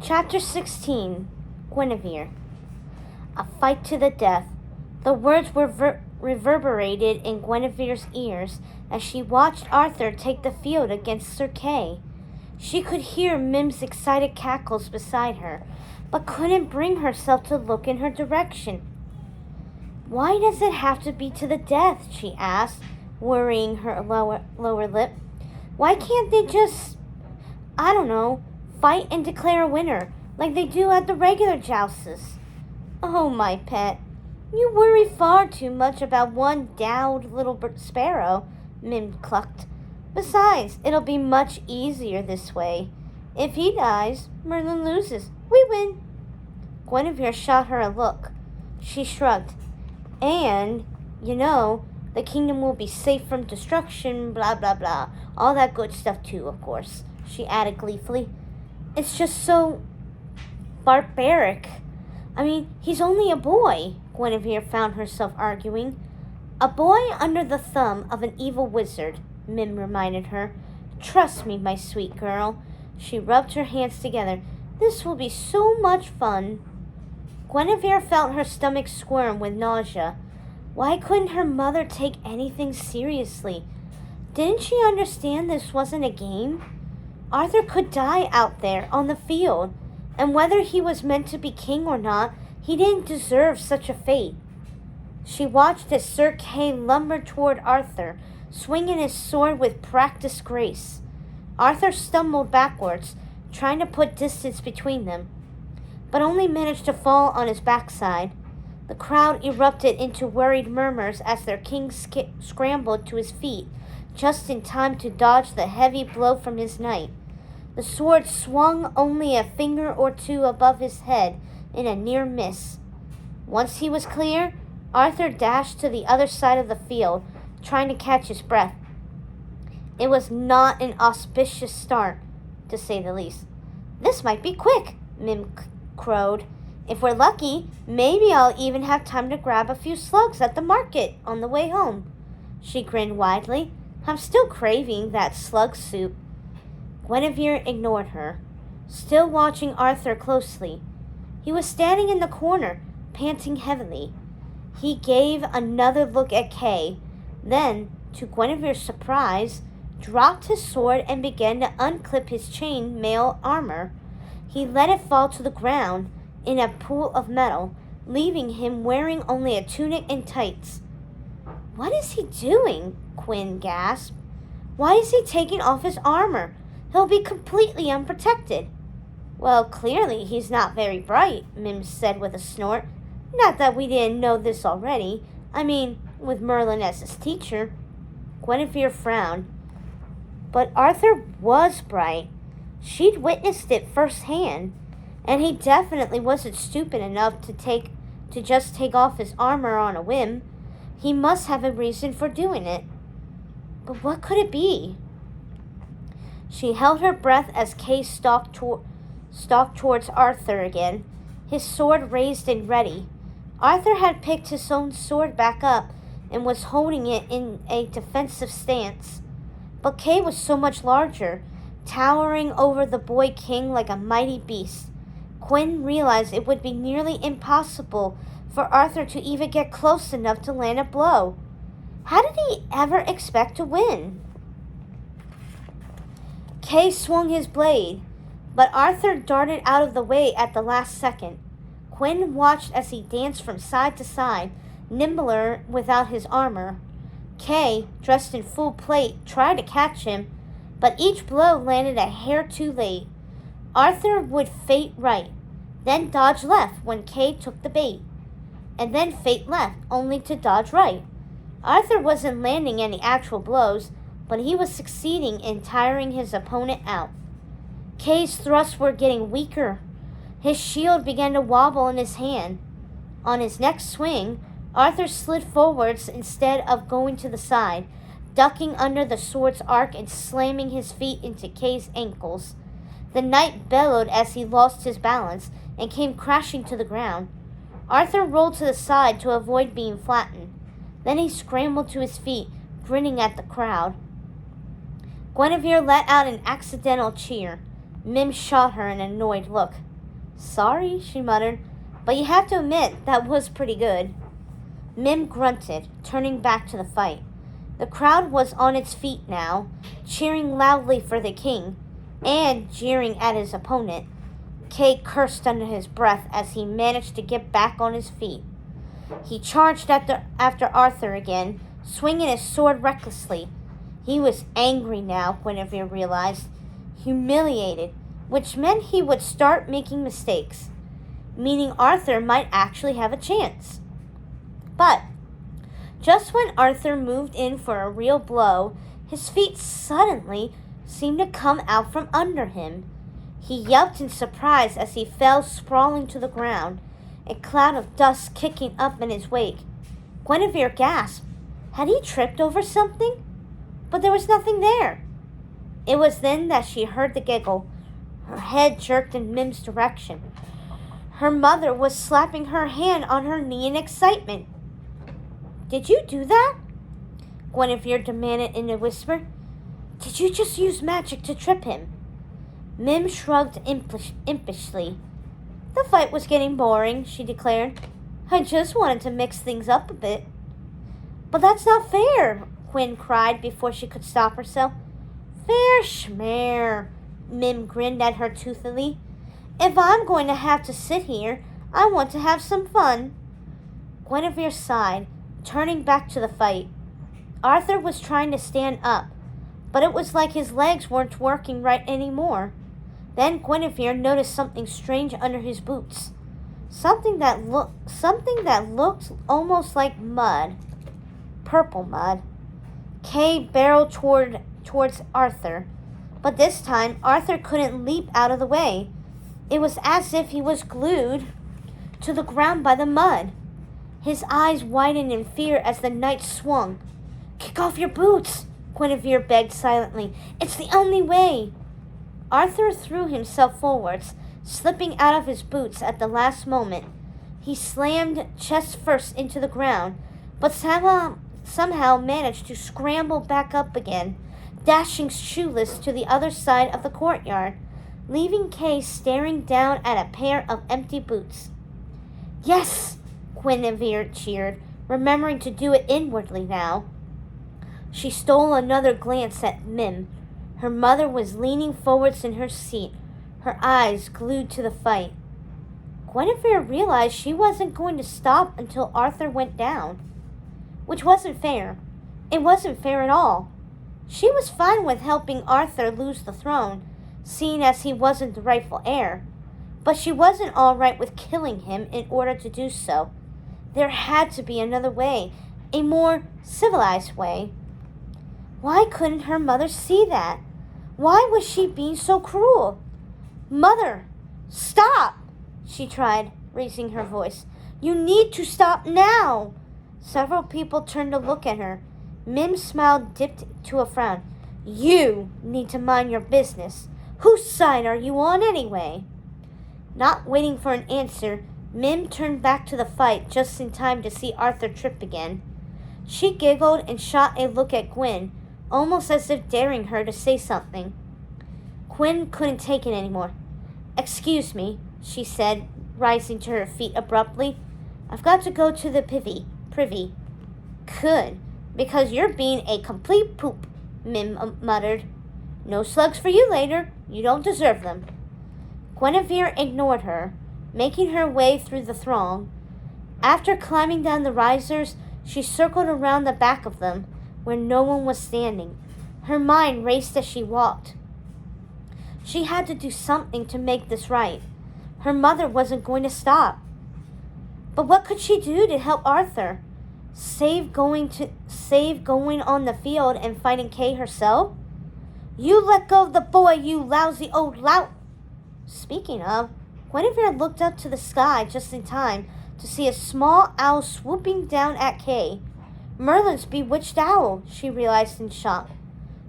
Chapter 16. Guinevere. A fight to the death. The words were reverberated in Guinevere's ears as she watched Arthur take the field against Sir Kay. She could hear Mim's excited cackles beside her, but couldn't bring herself to look in her direction. "Why does it have to be to the death?" she asked, worrying her lower lip. "Why can't they just, I don't know, fight and declare a winner, like they do at the regular jousts?" "Oh, my pet, you worry far too much about one dowd little sparrow," Mim clucked. "Besides, it'll be much easier this way. If he dies, Merlin loses. We win." Guinevere shot her a look. She shrugged. "And, the kingdom will be safe from destruction, blah, blah, blah. All that good stuff too, of course," she added gleefully. "It's just so barbaric. I mean, he's only a boy," Guinevere found herself arguing. "A boy under the thumb of an evil wizard," Mim reminded her. "Trust me, my sweet girl." She rubbed her hands together. "This will be so much fun." Guinevere felt her stomach squirm with nausea. Why couldn't her mother take anything seriously? Didn't she understand this wasn't a game? Arthur could die out there on the field, and whether he was meant to be king or not, he didn't deserve such a fate. She watched as Sir Kay lumbered toward Arthur, swinging his sword with practiced grace. Arthur stumbled backwards, trying to put distance between them, but only managed to fall on his backside. The crowd erupted into worried murmurs as their king scrambled to his feet, just in time to dodge the heavy blow from his knight. The sword swung only a finger or two above his head in a near miss. Once he was clear, Arthur dashed to the other side of the field, trying to catch his breath. It was not an auspicious start, to say the least. "This might be quick," Mim crowed. "If we're lucky, maybe I'll even have time to grab a few slugs at the market on the way home." She grinned widely. "I'm still craving that slug soup." Guinevere ignored her, still watching Arthur closely. He was standing in the corner, panting heavily. He gave another look at Kay, then, to Guinevere's surprise, dropped his sword and began to unclip his chain mail armor. He let it fall to the ground in a pool of metal, leaving him wearing only a tunic and tights. "What is he doing?" Quinn gasped. "Why is he taking off his armor? He'll be completely unprotected." "Well, clearly he's not very bright," Mim said with a snort. "Not that we didn't know this already. I mean, with Merlin as his teacher." Guinevere frowned. But Arthur was bright. She'd witnessed it firsthand, and he definitely wasn't stupid enough to just take off his armor on a whim. He must have a reason for doing it. But what could it be? She held her breath as Kay stalked towards Arthur again, his sword raised and ready. Arthur had picked his own sword back up and was holding it in a defensive stance. But Kay was so much larger, towering over the boy king like a mighty beast. Quinn realized it would be nearly impossible for Arthur to even get close enough to land a blow. How did he ever expect to win? Kay swung his blade, but Arthur darted out of the way at the last second. Quinn watched as he danced from side to side, nimbler without his armor. Kay, dressed in full plate, tried to catch him, but each blow landed a hair too late. Arthur would feint right, then dodge left when Kay took the bait, and then feint left, only to dodge right. Arthur wasn't landing any actual blows, but he was succeeding in tiring his opponent out. Kay's thrusts were getting weaker. His shield began to wobble in his hand. On his next swing, Arthur slid forwards instead of going to the side, ducking under the sword's arc and slamming his feet into Kay's ankles. The knight bellowed as he lost his balance and came crashing to the ground. Arthur rolled to the side to avoid being flattened. Then he scrambled to his feet, grinning at the crowd. Guinevere let out an accidental cheer. Mim shot her an annoyed look. Sorry, she muttered, but you have to admit that was pretty good. Mim grunted, turning back to the fight. The crowd was on its feet now, cheering loudly for the king, and jeering at his opponent. Kay cursed under his breath as he managed to get back on his feet. He charged after Arthur again, swinging his sword recklessly. He was angry now, Guinevere realized, humiliated, which meant he would start making mistakes, meaning Arthur might actually have a chance. But just when Arthur moved in for a real blow, his feet suddenly seemed to come out from under him. He yelped in surprise as he fell sprawling to the ground, a cloud of dust kicking up in his wake. Guinevere gasped. Had he tripped over something? But there was nothing there. It was then that she heard the giggle. Her head jerked in Mim's direction. Her mother was slapping her hand on her knee in excitement. Did you do that? Guinevere demanded in a whisper. Did you just use magic to trip him? Mim shrugged impishly. The fight was getting boring, she declared. I just wanted to mix things up a bit. But that's not fair, Quinn cried before she could stop herself. Fair schmear, Mim grinned at her toothily. If I'm going to have to sit here, I want to have some fun. Guinevere sighed, turning back to the fight. Arthur was trying to stand up, but it was like his legs weren't working right anymore. Then Guinevere noticed something strange under his boots. Something that looked almost like mud. Purple mud. Kay barreled towards Arthur, but this time Arthur couldn't leap out of the way. It was as if he was glued to the ground by the mud. His eyes widened in fear as the knight swung. Kick off your boots, Guinevere begged silently. It's the only way. Arthur threw himself forwards, slipping out of his boots at the last moment. He slammed chest first into the ground, but somehow managed to scramble back up again, dashing shoeless to the other side of the courtyard, leaving Kay staring down at a pair of empty boots. Yes, Guinevere cheered, remembering to do it inwardly now. She stole another glance at Mim. Her mother was leaning forwards in her seat, her eyes glued to the fight. Guinevere realized she wasn't going to stop until Arthur went down, which wasn't fair. It wasn't fair at all. She was fine with helping Arthur lose the throne, seeing as he wasn't the rightful heir, but she wasn't all right with killing him in order to do so. There had to be another way, a more civilized way. Why couldn't her mother see that? Why was she being so cruel? Mother, stop, she tried, raising her voice. You need to stop now. Several people turned to look at her. Mim's smile dipped to a frown. You need to mind your business. Whose side are you on anyway? Not waiting for an answer, Mim turned back to the fight just in time to see Arthur trip again. She giggled and shot a look at Gwyn, almost as if daring her to say something. Gwyn couldn't take it anymore. Excuse me, she said, rising to her feet abruptly. I've got to go to the privy. Good, because you're being a complete poop, Mim muttered. No slugs for you later. You don't deserve them. Guinevere ignored her, making her way through the throng. After climbing down the risers, she circled around the back of them, where no one was standing. Her mind raced as she walked. She had to do something to make this right. Her mother wasn't going to stop. But what could she do to help Arthur? Save going on the field and fighting Kay herself? You let go of the boy, you lousy old lout. Speaking of, Guinevere looked up to the sky just in time to see a small owl swooping down at Kay. Merlin's bewitched owl, she realized in shock.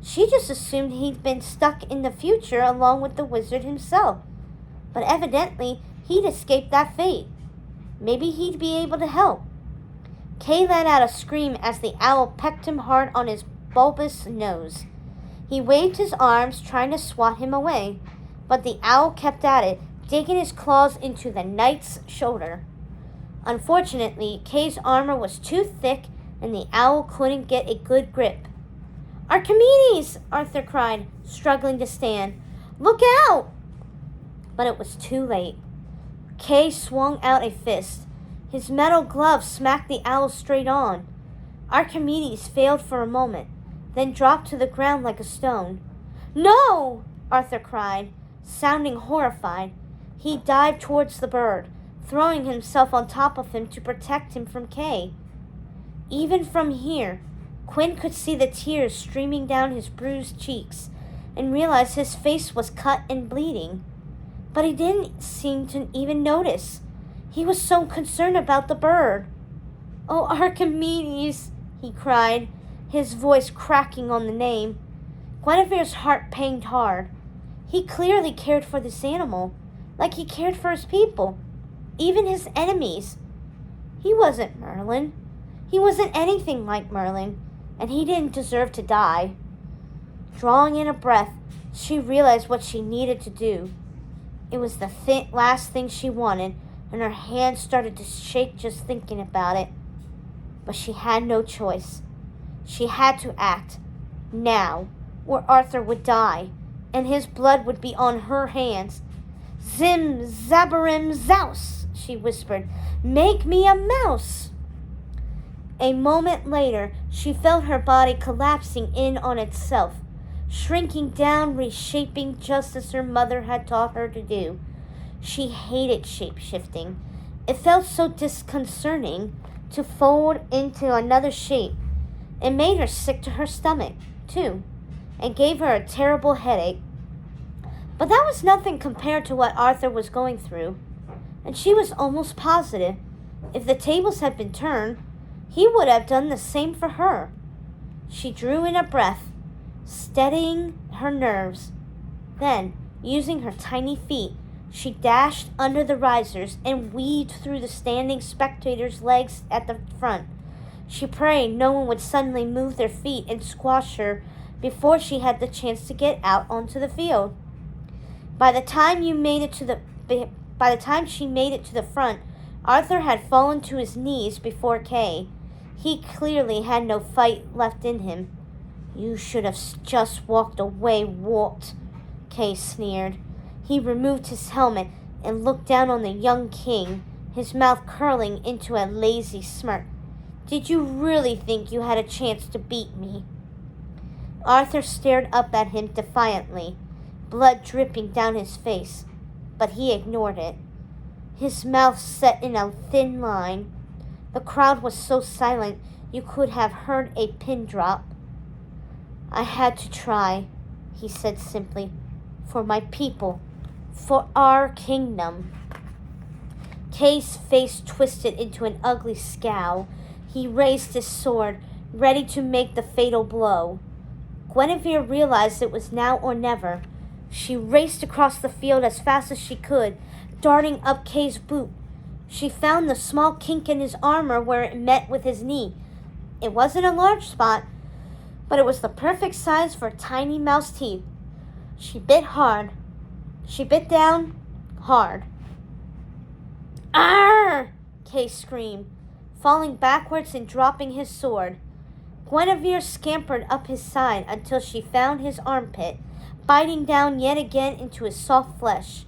She just assumed he'd been stuck in the future along with the wizard himself. But evidently, he'd escaped that fate. Maybe he'd be able to help. Kay let out a scream as the owl pecked him hard on his bulbous nose. He waved his arms, trying to swat him away, but the owl kept at it, digging his claws into the knight's shoulder. Unfortunately, Kay's armor was too thick and the owl couldn't get a good grip. "Archimedes!" Arthur cried, struggling to stand. "Look out!" But it was too late. Kay swung out a fist. His metal glove smacked the owl straight on. Archimedes failed for a moment, then dropped to the ground like a stone. "No!" Arthur cried, sounding horrified. He dived towards the bird, throwing himself on top of him to protect him from Kay. Even from here, Quinn could see the tears streaming down his bruised cheeks and realized his face was cut and bleeding. But he didn't seem to even notice. He was so concerned about the bird. "Oh, Archimedes," he cried, his voice cracking on the name. Guinevere's heart panged hard. He clearly cared for this animal, like he cared for his people, even his enemies. He wasn't Merlin. He wasn't anything like Merlin, and he didn't deserve to die. Drawing in a breath, she realized what she needed to do. It was the last thing she wanted, and her hands started to shake just thinking about it. But she had no choice. She had to act, now, or Arthur would die, and his blood would be on her hands. "Zim, zabarim, zouse," she whispered. "Make me a mouse." A moment later, she felt her body collapsing in on itself, shrinking down, reshaping just as her mother had taught her to do. She hated shape-shifting. It felt so disconcerting to fold into another shape. It made her sick to her stomach, too, and gave her a terrible headache. But that was nothing compared to what Arthur was going through, and she was almost positive, if the tables had been turned, he would have done the same for her. She drew in a breath, steadying her nerves. Then, using her tiny feet, she dashed under the risers and weaved through the standing spectators' legs at the front. She prayed no one would suddenly move their feet and squash her before she had the chance to get out onto the field. By the time she made it to the front, Arthur had fallen to his knees before Kay. He clearly had no fight left in him. "You should have just walked away, Walt," Kay sneered. He removed his helmet and looked down on the young king, his mouth curling into a lazy smirk. "Did you really think you had a chance to beat me?" Arthur stared up at him defiantly, blood dripping down his face, but he ignored it. His mouth set in a thin line. The crowd was so silent you could have heard a pin drop. "I had to try," he said simply, "for my people, for our kingdom." Kay's face twisted into an ugly scowl. He raised his sword, ready to make the fatal blow. Guinevere realized it was now or never. She raced across the field as fast as she could, darting up Kay's boot. She found the small kink in his armor where it met with his knee. It wasn't a large spot, but it was the perfect size for tiny mouse teeth. She bit hard. She bit down hard. "Arr!" Kay screamed, falling backwards and dropping his sword. Guinevere scampered up his side until she found his armpit, biting down yet again into his soft flesh.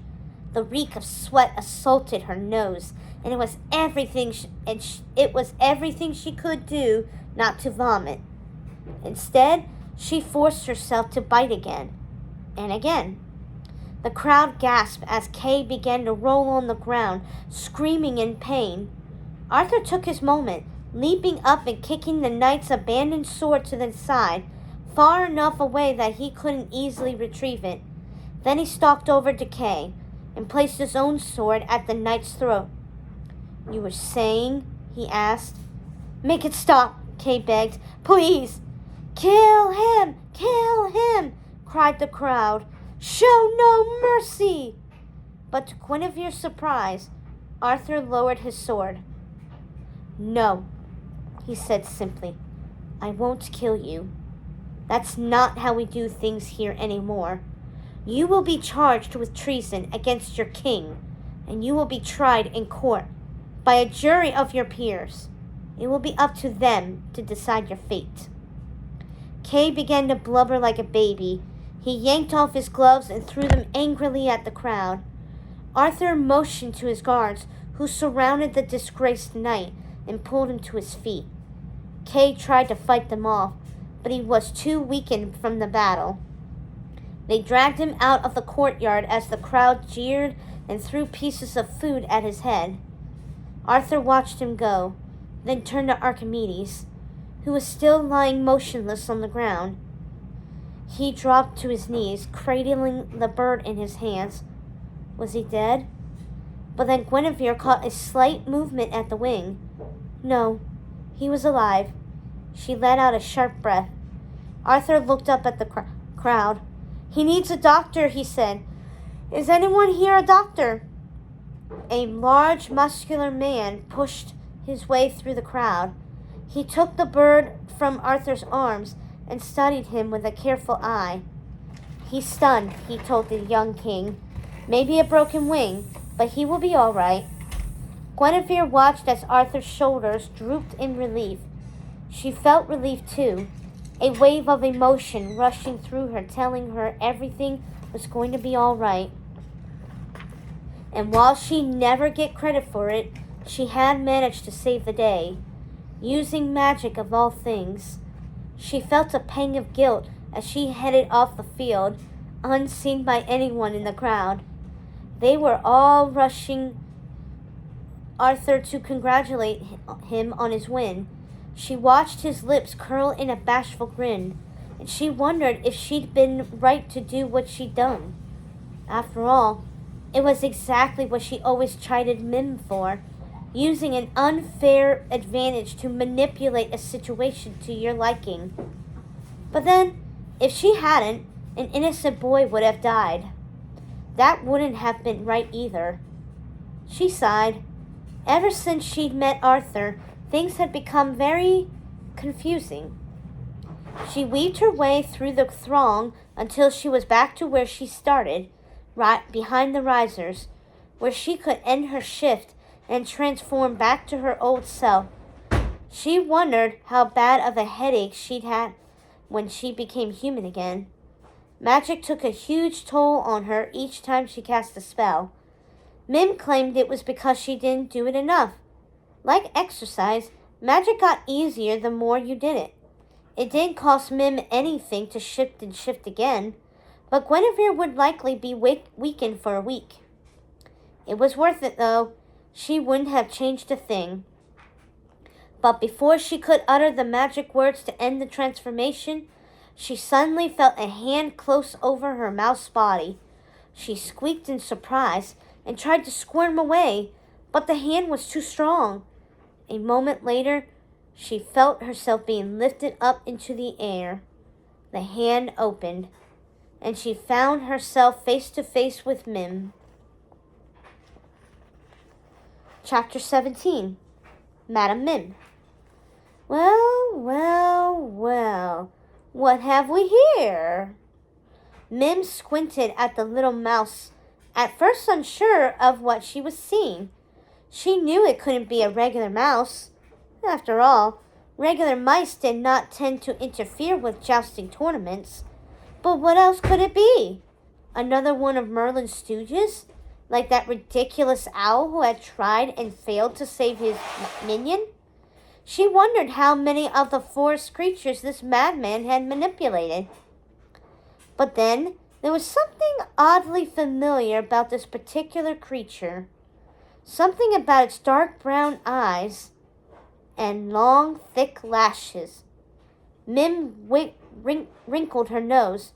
The reek of sweat assaulted her nose, and it was everything she could do not to vomit. Instead, she forced herself to bite again, and again. The crowd gasped as Kay began to roll on the ground, screaming in pain. Arthur took his moment, leaping up and kicking the knight's abandoned sword to the side, far enough away that he couldn't easily retrieve it. Then he stalked over to Kay and placed his own sword at the knight's throat. "You were saying?" he asked. "Make it stop," Kay begged. "Please." "Kill him! Kill him!" cried the crowd. "Show no mercy!" But to Guinevere's surprise, Arthur lowered his sword. "No," he said simply. "I won't kill you. That's not how we do things here anymore. You will be charged with treason against your king, and you will be tried in court by a jury of your peers. It will be up to them to decide your fate." Kay began to blubber like a baby. He yanked off his gloves and threw them angrily at the crowd. Arthur motioned to his guards, who surrounded the disgraced knight and pulled him to his feet. Kay tried to fight them off, but he was too weakened from the battle. They dragged him out of the courtyard as the crowd jeered and threw pieces of food at his head. Arthur watched him go, then turned to Archimedes, who was still lying motionless on the ground. He dropped to his knees, cradling the bird in his hands. Was he dead? But then Guinevere caught a slight movement at the wing. No, he was alive. She let out a sharp breath. Arthur looked up at the crowd. "He needs a doctor," he said. "Is anyone here a doctor?" A large, muscular man pushed his way through the crowd. He took the bird from Arthur's arms and studied him with a careful eye. "He's stunned," he told the young king. "Maybe a broken wing, but he will be all right." Guinevere watched as Arthur's shoulders drooped in relief. She felt relief too, a wave of emotion rushing through her, telling her everything was going to be all right. And while she never get credit for it, she had managed to save the day, using magic of all things. She felt a pang of guilt as she headed off the field, unseen by anyone in the crowd. They were all rushing Arthur to congratulate him on his win. She watched his lips curl in a bashful grin, and she wondered if she'd been right to do what she'd done. After all, it was exactly what she always chided Mim for, using an unfair advantage to manipulate a situation to your liking. But then, if she hadn't, an innocent boy would have died. That wouldn't have been right either. She sighed. Ever since she'd met Arthur, things had become very confusing. She weaved her way through the throng until she was back to where she started, right behind the risers, where she could end her shift and transform back to her old self. She wondered how bad of a headache she'd had when she became human again. Magic took a huge toll on her each time she cast a spell. Mim claimed it was because she didn't do it enough. Like exercise, magic got easier the more you did it. It didn't cost Mim anything to shift and shift again, but Guinevere would likely be weakened for a week. It was worth it, though. She wouldn't have changed a thing. But before she could utter the magic words to end the transformation, she suddenly felt a hand close over her mouse body. She squeaked in surprise and tried to squirm away, but the hand was too strong. A moment later, she felt herself being lifted up into the air. The hand opened, and she found herself face to face with Mim. Chapter 17. Madam Mim. "Well, well, well, what have we here?" Mim squinted at the little mouse, at first unsure of what she was seeing. She knew it couldn't be a regular mouse. After all, regular mice did not tend to interfere with jousting tournaments. But what else could it be? Another one of Merlin's stooges? Like that ridiculous owl who had tried and failed to save his minion? She wondered how many of the forest creatures this madman had manipulated. But then, there was something oddly familiar about this particular creature. Something about its dark brown eyes and long, thick lashes. Mim wrinkled her nose.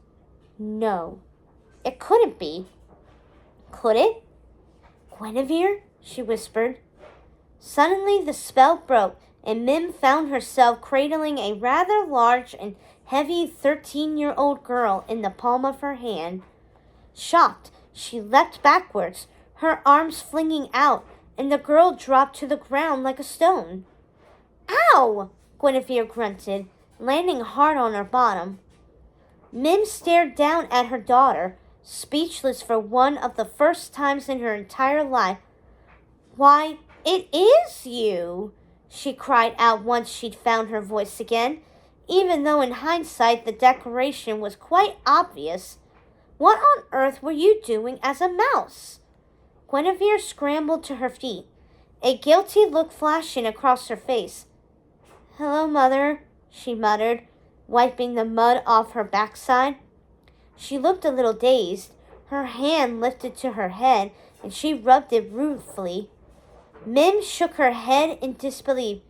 No, it couldn't be. Could it? "Guinevere," she whispered. Suddenly the spell broke, and Mim found herself cradling a rather large and heavy 13-year-old girl in the palm of her hand. Shocked, she leapt backwards, her arms flinging out, and the girl dropped to the ground like a stone. "Ow!" Guinevere grunted, landing hard on her bottom. Mim stared down at her daughter, speechless for one of the first times in her entire life. "Why, it is you!" she cried out once she'd found her voice again, even though in hindsight the declaration was quite obvious. "What on earth were you doing as a mouse?" Guinevere scrambled to her feet, a guilty look flashing across her face. "Hello, Mother," she muttered, wiping the mud off her backside. She looked a little dazed, her hand lifted to her head, and she rubbed it ruefully. Mim shook her head in disbelief.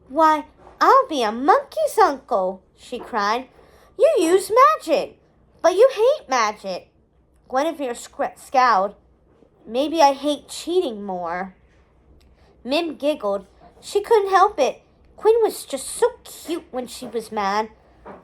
"Why, I'll be a monkey's uncle," she cried. "You use magic, but you hate magic." Guinevere scowled. "Maybe I hate cheating more." Mim giggled. She couldn't help it. Quinn was just so cute when she was mad.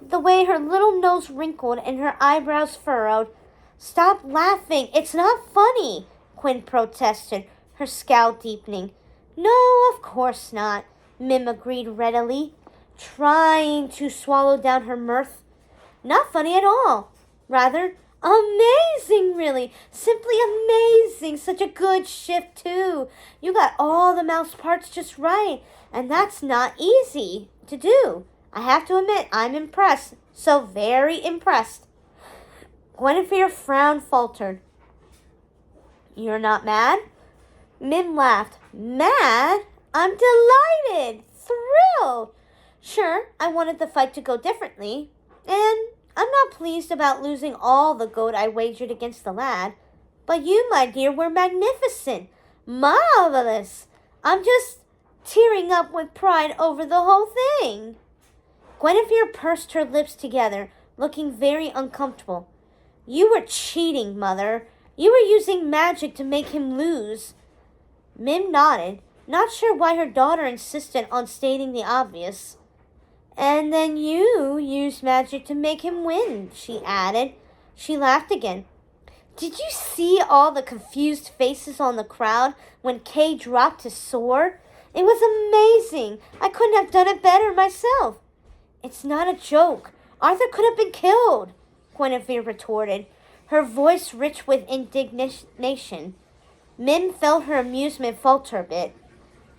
The way her little nose wrinkled and her eyebrows furrowed. "Stop laughing. It's not funny," Quinn protested, her scowl deepening. "No, of course not," Mim agreed readily, trying to swallow down her mirth. "Not funny at all. Rather, amazing, really. Simply amazing. Such a good shift, too. You got all the mouse parts just right, and that's not easy to do. I have to admit, I'm impressed. So very impressed." Guinevere frowned, faltered. "You're not mad?" Mim laughed. "Mad? I'm delighted, thrilled. Sure, I wanted the fight to go differently, and I'm not pleased about losing all the gold I wagered against the lad. But you, my dear, were magnificent, marvelous. I'm just tearing up with pride over the whole thing." Guinevere pursed her lips together, looking very uncomfortable. "You were cheating, Mother. You were using magic to make him lose." Mim nodded, not sure why her daughter insisted on stating the obvious. "And then you used magic to make him win," she added. She laughed again. "Did you see all the confused faces on the crowd when Kay dropped his sword? It was amazing. I couldn't have done it better myself." "It's not a joke. Arthur could have been killed," Guinevere retorted, her voice rich with indignation. Mim felt her amusement falter a bit.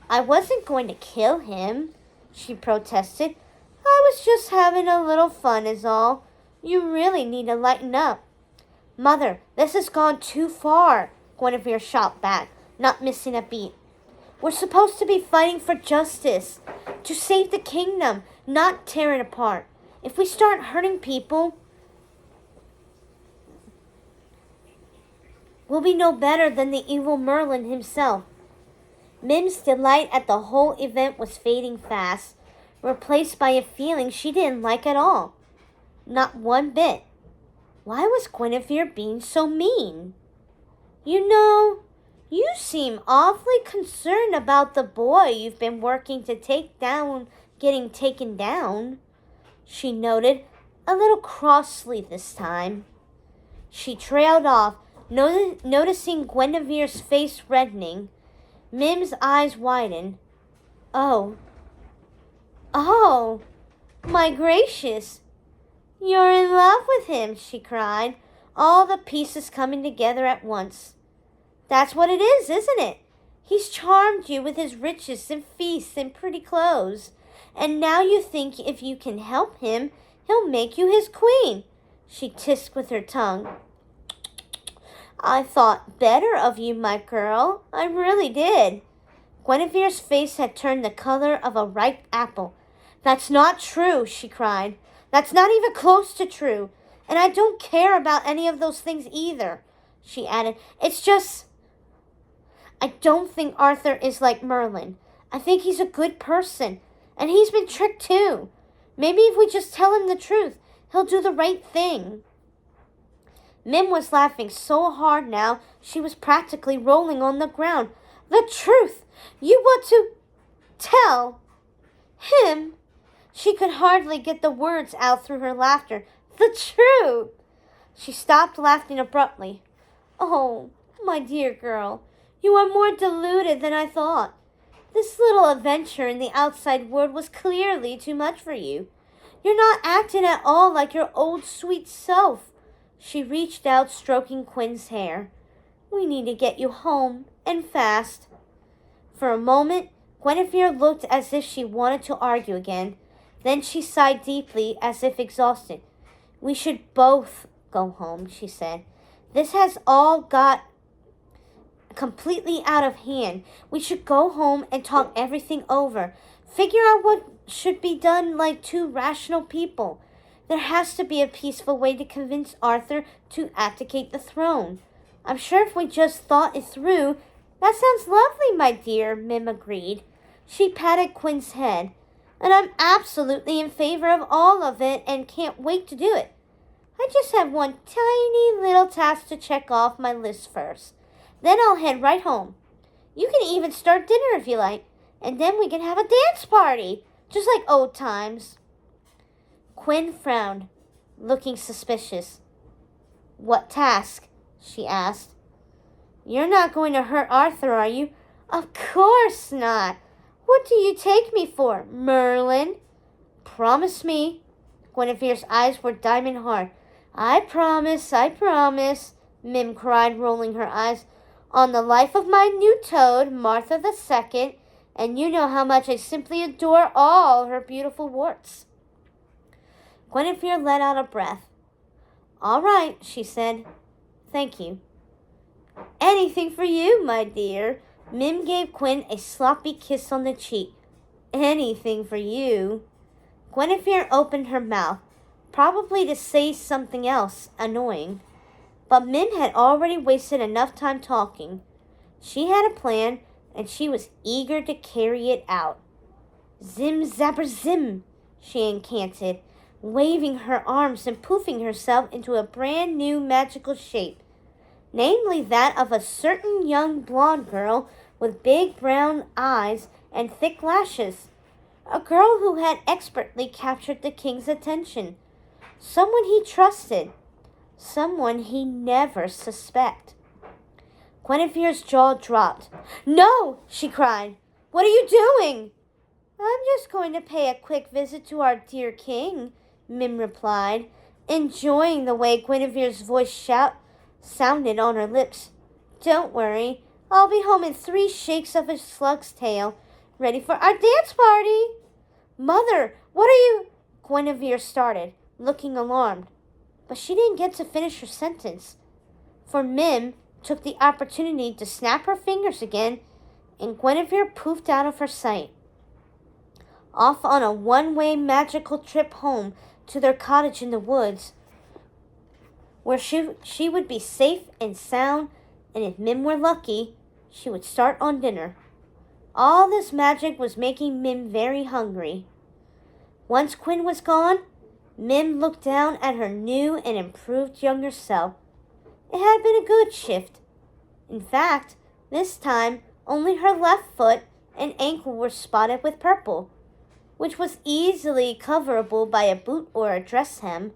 "I wasn't going to kill him," she protested. "I was just having a little fun is all. You really need to lighten up." "Mother, this has gone too far," Guinevere shot back, not missing a beat. "We're supposed to be fighting for justice, to save the kingdom, not tear it apart. If we start hurting people, we'll be no better than the evil Merlin himself." Mim's delight at the whole event was fading fast, replaced by a feeling she didn't like at all. Not one bit. Why was Guinevere being so mean? "You know, you seem awfully concerned about the boy you've been working to take down getting taken down," she noted, a little crossly this time. She trailed off, noticing Guinevere's face reddening. Mim's eyes widened. Oh, my gracious. "You're in love with him," she cried, all the pieces coming together at once. "That's what it is, isn't it? He's charmed you with his riches and feasts and pretty clothes. And now you think if you can help him, he'll make you his queen," she tisked with her tongue. "I thought better of you, my girl. I really did." Guinevere's face had turned the color of a ripe apple. "That's not true," she cried. "That's not even close to true. And I don't care about any of those things either," she added. "It's just, I don't think Arthur is like Merlin. I think he's a good person. And he's been tricked too. Maybe if we just tell him the truth, he'll do the right thing." Mim was laughing so hard now, she was practically rolling on the ground. "The truth! You want to tell him?" She could hardly get the words out through her laughter. "The truth!" She stopped laughing abruptly. "Oh, my dear girl, you are more deluded than I thought. This little adventure in the outside world was clearly too much for you. You're not acting at all like your old sweet self." She reached out, stroking Quin's hair. "We need to get you home, and fast." For a moment, Guinevere looked as if she wanted to argue again. Then she sighed deeply, as if exhausted. "We should both go home," she said. "This has all got completely out of hand. We should go home and talk everything over. Figure out what should be done like two rational people. There has to be a peaceful way to convince Arthur to abdicate the throne. I'm sure if we just thought it through—" "That sounds lovely, my dear," Mim agreed. She patted Quin's head. "And I'm absolutely in favor of all of it and can't wait to do it. I just have one tiny little task to check off my list first. Then I'll head right home. You can even start dinner if you like, and then we can have a dance party, just like old times." Quin frowned, looking suspicious. "What task?" she asked. "You're not going to hurt Arthur, are you?" "Of course not. What do you take me for, Merlin?" "Promise me." Guinevere's eyes were diamond hard. I promise," Mim cried, rolling her eyes. "On the life of my new toad, Martha the Second, and you know how much I simply adore all her beautiful warts." Guinevere let out a breath. "All right," she said. "Thank you." "Anything for you, my dear." Mim gave Quin a sloppy kiss on the cheek. "Anything for you." Guinevere opened her mouth, probably to say something else annoying. But Mim had already wasted enough time talking. She had a plan, and she was eager to carry it out. "Zim zapper zim," she incanted, waving her arms and poofing herself into a brand new magical shape, namely that of a certain young blonde girl with big brown eyes and thick lashes. A girl who had expertly captured the king's attention. Someone he trusted. Someone he never suspected. Guinevere's jaw dropped. "No!" she cried. "What are you doing?" "I'm just going to pay a quick visit to our dear king," Mim replied, enjoying the way Guinevere's voice sounded on her lips. "Don't worry. I'll be home in 3 shakes of a slug's tail, ready for our dance party." "Mother, what are you—" Guinevere started, looking alarmed. But she didn't get to finish her sentence, for Mim took the opportunity to snap her fingers again, and Guinevere poofed out of her sight, off on a one-way magical trip home to their cottage in the woods, where she would be safe and sound, and if Mim were lucky, she would start on dinner. All this magic was making Mim very hungry. Once Quin was gone, Mim looked down at her new and improved younger self. It had been a good shift. In fact, this time only her left foot and ankle were spotted with purple, which was easily coverable by a boot or a dress hem.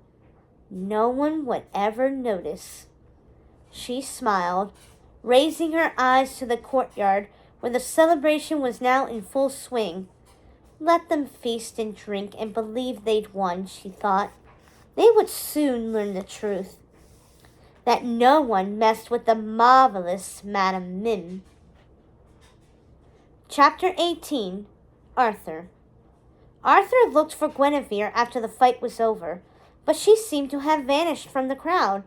No one would ever notice. She smiled, raising her eyes to the courtyard where the celebration was now in full swing. Let them feast and drink and believe they'd won, she thought. They would soon learn the truth, that no one messed with the marvelous Madame Mim. Chapter 18. Arthur. Arthur looked for Guinevere after the fight was over, but she seemed to have vanished from the crowd.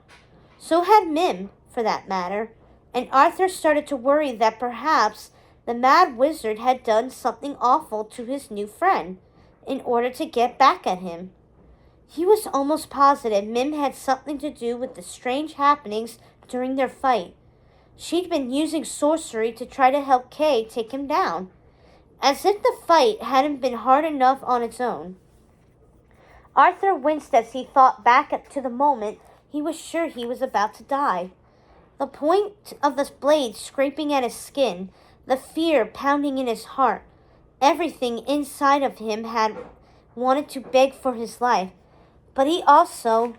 So had Mim, for that matter, and Arthur started to worry that perhaps the mad wizard had done something awful to his new friend in order to get back at him. He was almost positive Mim had something to do with the strange happenings during their fight. She'd been using sorcery to try to help Kay take him down, as if the fight hadn't been hard enough on its own. Arthur winced as he thought back to the moment he was sure he was about to die. The point of the blade scraping at his skin, the fear pounding in his heart, everything inside of him had wanted to beg for his life, but he also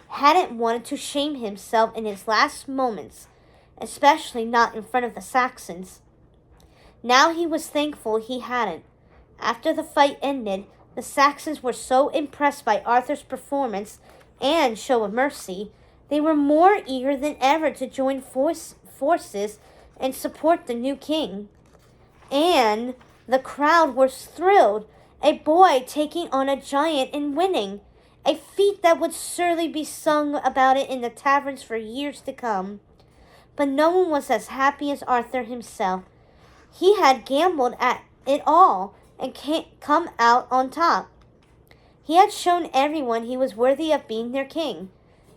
hadn't wanted to shame himself in his last moments, especially not in front of the Saxons. Now he was thankful he hadn't. After the fight ended, the Saxons were so impressed by Arthur's performance and show of mercy They were more eager than ever to join forces and support the new king. And the crowd was thrilled. A boy taking on a giant and winning. A feat that would surely be sung about it in the taverns for years to come. But no one was as happy as Arthur himself. He had gambled at it all and come out on top. He had shown everyone he was worthy of being their king,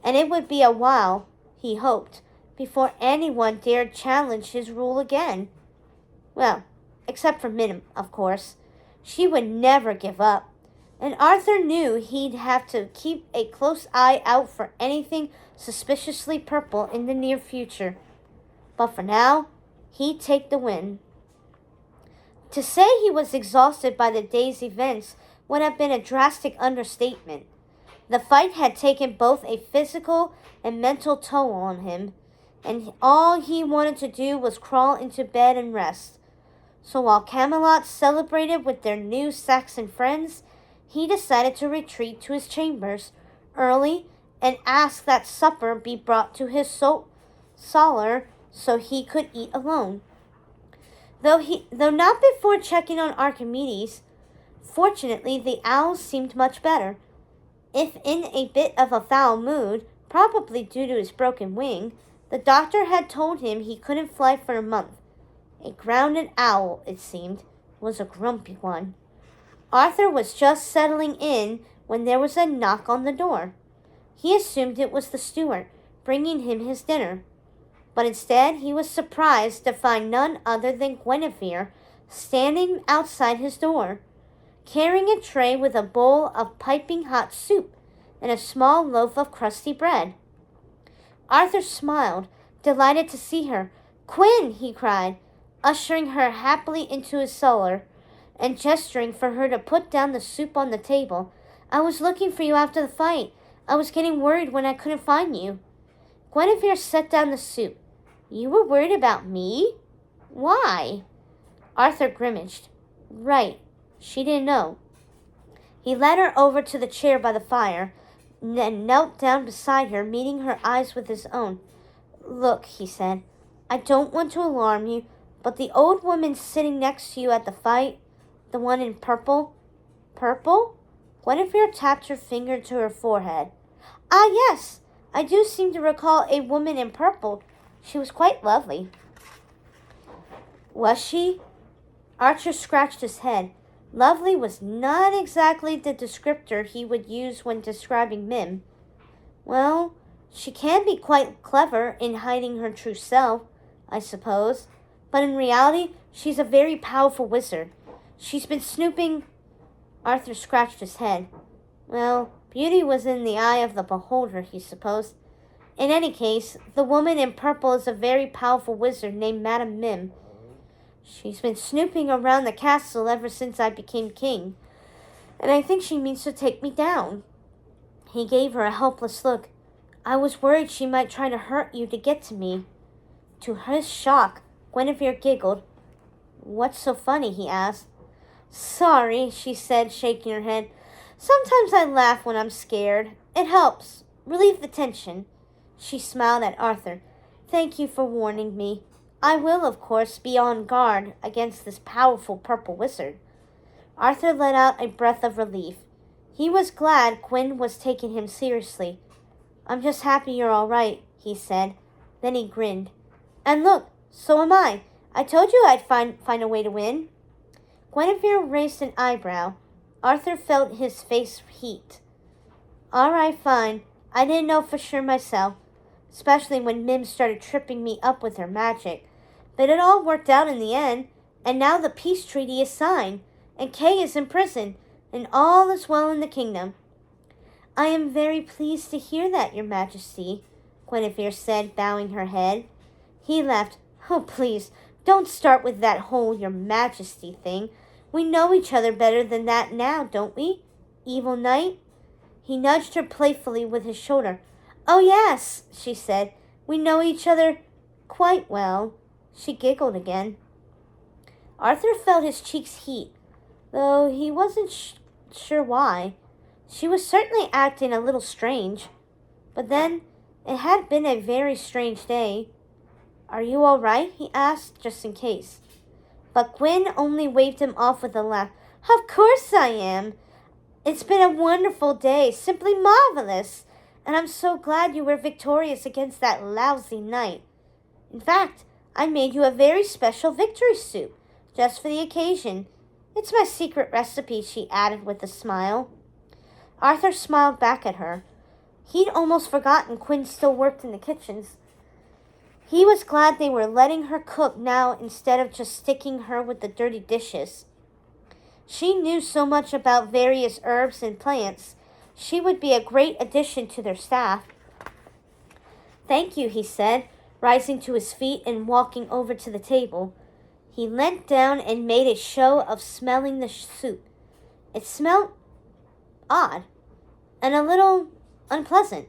and it would be a while, he hoped, before anyone dared challenge his rule again. Well, except for Min, of course. She would never give up, and Arthur knew he'd have to keep a close eye out for anything suspiciously purple in the near future. But for now, he'd take the win. To say he was exhausted by the day's events would have been a drastic understatement. The fight had taken both a physical and mental toll on him, and all he wanted to do was crawl into bed and rest. So while Camelot celebrated with their new Saxon friends, he decided to retreat to his chambers early and ask that supper be brought to his cellar so he could eat alone. Though not before checking on Archimedes. Fortunately, the owl seemed much better. If in a bit of a foul mood, probably due to his broken wing, the doctor had told him he couldn't fly for a month. A grounded owl, it seemed, was a grumpy one. Arthur was just settling in when there was a knock on the door. He assumed it was the steward, bringing him his dinner. But instead, he was surprised to find none other than Guinevere standing outside his door, carrying a tray with a bowl of piping hot soup and a small loaf of crusty bread. Arthur smiled, delighted to see her. "Quinn!" he cried, ushering her happily into his cellar and gesturing for her to put down the soup on the table. "I was looking for you after the fight. I was getting worried when I couldn't find you." Guinevere set down the soup. "You were worried about me? Why?" Arthur grimaced. Right, she didn't know. He led her over to the chair by the fire, and then knelt down beside her, meeting her eyes with his own. "Look," he said, "I don't want to alarm you, but the old woman sitting next to you at the fight, the one in purple." "Purple?" Guinevere tapped her finger to her forehead. "Ah, yes, I do seem to recall a woman in purple. She was quite lovely." "Was she?" Archer scratched his head. Lovely was not exactly the descriptor he would use when describing Mim. "Well, she can be quite clever in hiding her true self, I suppose. But in reality, she's a very powerful wizard. She's been snooping." Arthur scratched his head. Well, beauty was in the eye of the beholder, he supposed. In any case, the woman in purple is a very powerful wizard named Madame Mim. She's been snooping around the castle ever since I became king, and I think she means to take me down. He gave her a helpless look. "I was worried she might try to hurt you to get to me." To his shock, Guinevere giggled. "What's so funny?" he asked. "Sorry," she said, shaking her head. "Sometimes I laugh when I'm scared. It helps. Relieve the tension." She smiled at Arthur. "Thank you for warning me. I will, of course, be on guard against this powerful purple wizard." Arthur let out a breath of relief. He was glad Quinn was taking him seriously. "I'm just happy you're all right," he said. Then he grinned. "And look, so am I. I told you I'd find a way to win." Guinevere raised an eyebrow. Arthur felt his face heat. "All right, fine. I didn't know for sure myself, especially when Mim started tripping me up with her magic. But it all worked out in the end, and now the peace treaty is signed, and Kay is in prison, and all is well in the kingdom." "I am very pleased to hear that, Your Majesty," Guinevere said, bowing her head. He laughed. "Oh, please, don't start with that whole Your Majesty thing. We know each other better than that now, don't we, evil knight?" He nudged her playfully with his shoulder. "Oh, yes," she said. "We know each other quite well." She giggled again. Arthur felt his cheeks heat, though he wasn't sure why. She was certainly acting a little strange. But then It had been a very strange day. Are you all right? He asked, just in case. But Gwyn only waved him off with a laugh. Of course I am. It's been a wonderful day, simply marvelous. And I'm so glad you were victorious against that lousy knight. In fact, I made you a very special victory soup, just for the occasion. It's my secret recipe, she added with a smile. Arthur smiled back at her. He'd almost forgotten Quinn still worked in the kitchens. He was glad they were letting her cook now instead of just sticking her with the dirty dishes. She knew so much about various herbs and plants. She would be a great addition to their staff. Thank you, he said, rising to his feet and walking over to the table. He leant down and made a show of smelling the soup. It smelled odd and a little unpleasant.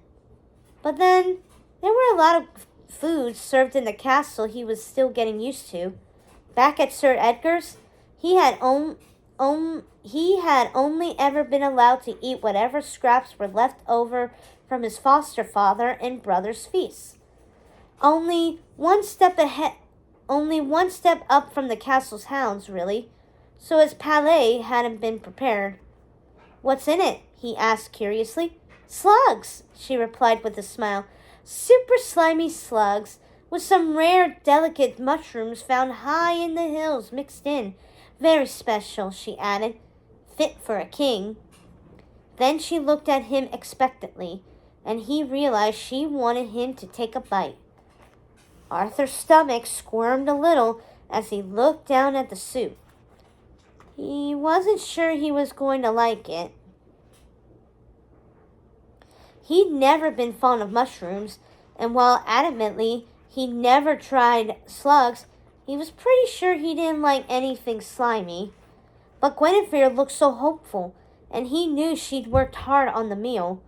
But then there were a lot of foods served in the castle he was still getting used to. Back at Sir Edgar's, he had only ever been allowed to eat whatever scraps were left over from his foster father and brother's feasts. Only one step up from the castle's hounds, really, so his palais hadn't been prepared. What's in it? He asked curiously. Slugs, she replied with a smile. Super slimy slugs, with some rare, delicate mushrooms found high in the hills mixed in. Very special, she added. Fit for a king. Then she looked at him expectantly, and he realized she wanted him to take a bite. Arthur's stomach squirmed a little as he looked down at the soup. He wasn't sure he was going to like it. He'd never been fond of mushrooms, and while adamantly he'd never tried slugs, he was pretty sure he didn't like anything slimy. But Guinevere looked so hopeful, and he knew she'd worked hard on the meal.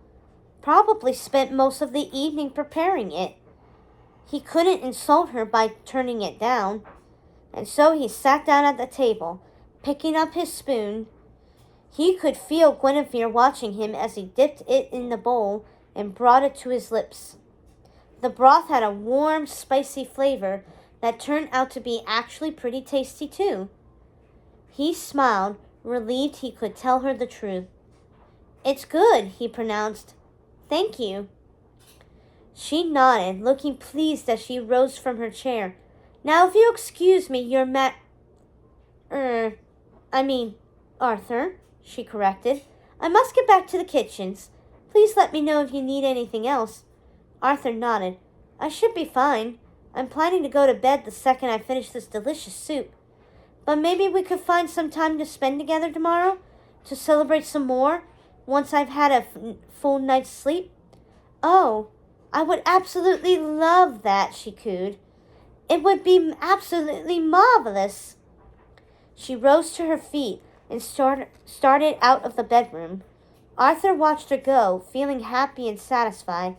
Probably spent most of the evening preparing it. He couldn't insult her by turning it down, and so he sat down at the table, picking up his spoon. He could feel Guinevere watching him as he dipped it in the bowl and brought it to his lips. The broth had a warm, spicy flavor that turned out to be actually pretty tasty too. He smiled, relieved he could tell her the truth. It's good, he pronounced. Thank you. She nodded, looking pleased as she rose from her chair. Now, if you'll excuse me, Arthur, she corrected. I must get back to the kitchens. Please let me know if you need anything else. Arthur nodded. I should be fine. I'm planning to go to bed the second I finish this delicious soup. But maybe we could find some time to spend together tomorrow, to celebrate some more, once I've had a full night's sleep. Oh, I would absolutely love that, she cooed. It would be absolutely marvelous. She rose to her feet and started out of the bedroom. Arthur watched her go, feeling happy and satisfied.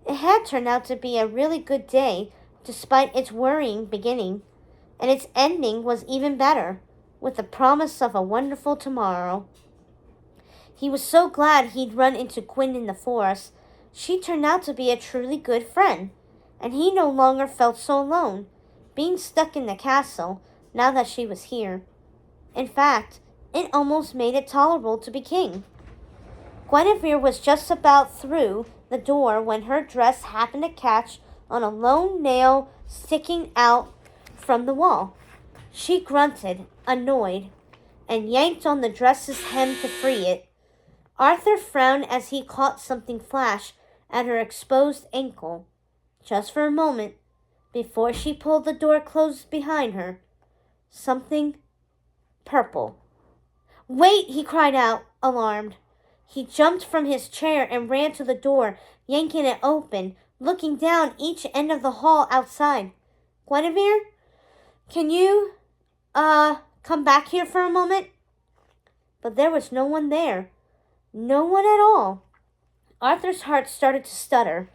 It had turned out to be a really good day, despite its worrying beginning, and its ending was even better, with the promise of a wonderful tomorrow. He was so glad he'd run into Gwyn in the forest. She turned out to be a truly good friend, and he no longer felt so alone, being stuck in the castle, now that she was here. In fact, it almost made it tolerable to be king. Guinevere was just about through the door when her dress happened to catch on a lone nail sticking out from the wall. She grunted, annoyed, and yanked on the dress's hem to free it. Arthur frowned as he caught something flash at her exposed ankle, just for a moment, before she pulled the door closed behind her. Something purple. Wait, he cried out, alarmed. He jumped from his chair and ran to the door, yanking it open, looking down each end of the hall outside. Guinevere, can you, come back here for a moment? But there was no one there. No one at all. Arthur's heart started to stutter.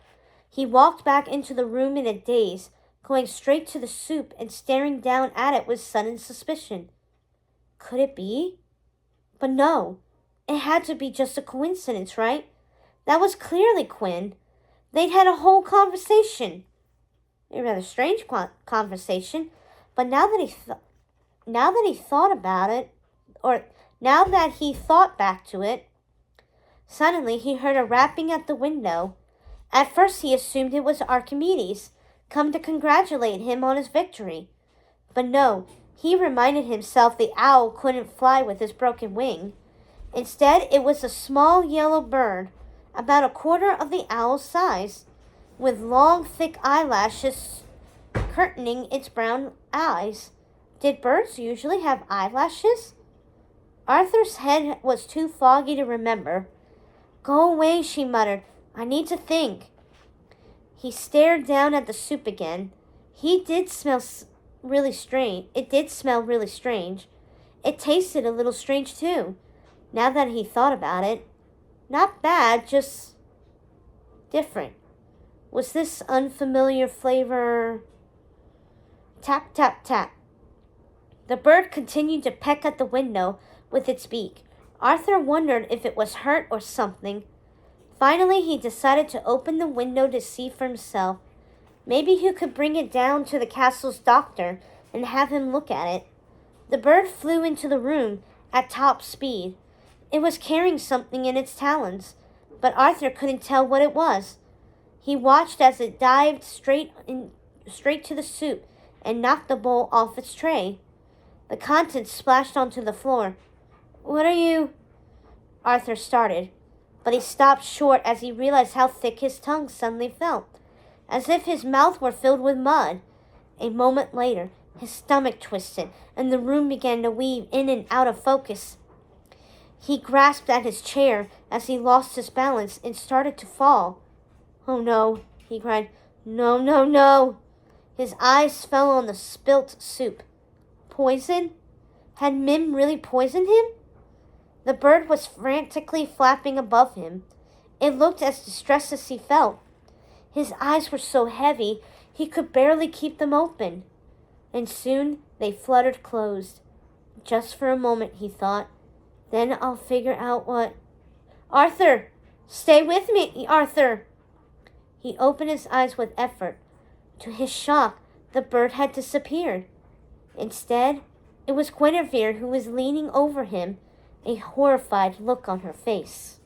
He walked back into the room in a daze, going straight to the soup and staring down at it with sudden suspicion. Could it be? But no, it had to be just a coincidence, right? That was clearly Quinn. They'd had a whole conversation, a rather strange conversation, but now that he thought about it, or now that he thought back to it, suddenly he heard a rapping at the window. At first he assumed it was Archimedes, come to congratulate him on his victory. But no, he reminded himself the owl couldn't fly with his broken wing. Instead, it was a small yellow bird, about a quarter of the owl's size, with long, thick eyelashes curtaining its brown eyes. Did birds usually have eyelashes? Arthur's head was too foggy to remember. Go away, she muttered. I need to think. He stared down at the soup again. He did smell really strange. It did smell really strange. It tasted a little strange too, now that he thought about it. Not bad, just different. Was this unfamiliar flavor? Tap, tap, tap. The bird continued to peck at the window with its beak. Arthur wondered if it was hurt or something. Finally, he decided to open the window to see for himself. Maybe he could bring it down to the castle's doctor and have him look at it. The bird flew into the room at top speed. It was carrying something in its talons, but Arthur couldn't tell what it was. He watched as it dived straight to the soup and knocked the bowl off its tray. The contents splashed onto the floor. What are you? Arthur started, but he stopped short as he realized how thick his tongue suddenly felt, as if his mouth were filled with mud. A moment later, his stomach twisted, and the room began to weave in and out of focus. He grasped at his chair as he lost his balance and started to fall. Oh no, he cried. No, no, no. His eyes fell on the spilt soup. Poison? Had Mim really poisoned him? The bird was frantically flapping above him. It looked as distressed as he felt. His eyes were so heavy he could barely keep them open. And soon they fluttered closed. Just for a moment, he thought. Then I'll figure out what... Arthur! Stay with me, Arthur! He opened his eyes with effort. To his shock, the bird had disappeared. Instead, it was Guinevere who was leaning over him, a horrified look on her face.